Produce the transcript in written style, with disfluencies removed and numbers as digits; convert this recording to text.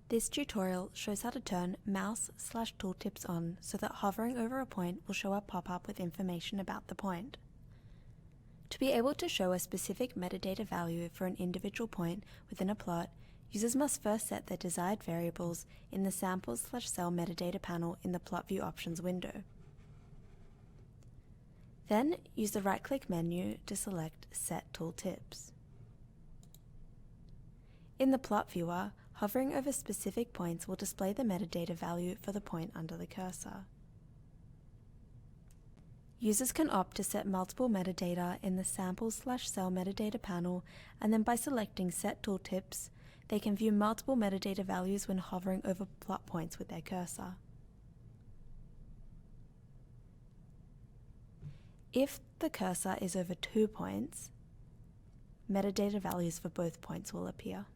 This tutorial shows how to turn mouse/tooltips on so that hovering over a point will show a pop-up with information about the point. To be able to show a specific metadata value for an individual point within a plot, users must first set their desired variables in the Samples/Cell Metadata panel in the Plot View Options window. Then use the right-click menu to select Set Tooltips. In the Plot Viewer, hovering over specific points will display the metadata value for the point under the cursor. Users can opt to set multiple metadata in the Samples/Cell Metadata panel, and then by selecting Set Tooltips, they can view multiple metadata values when hovering over plot points with their cursor. If the cursor is over 2 points, metadata values for both points will appear.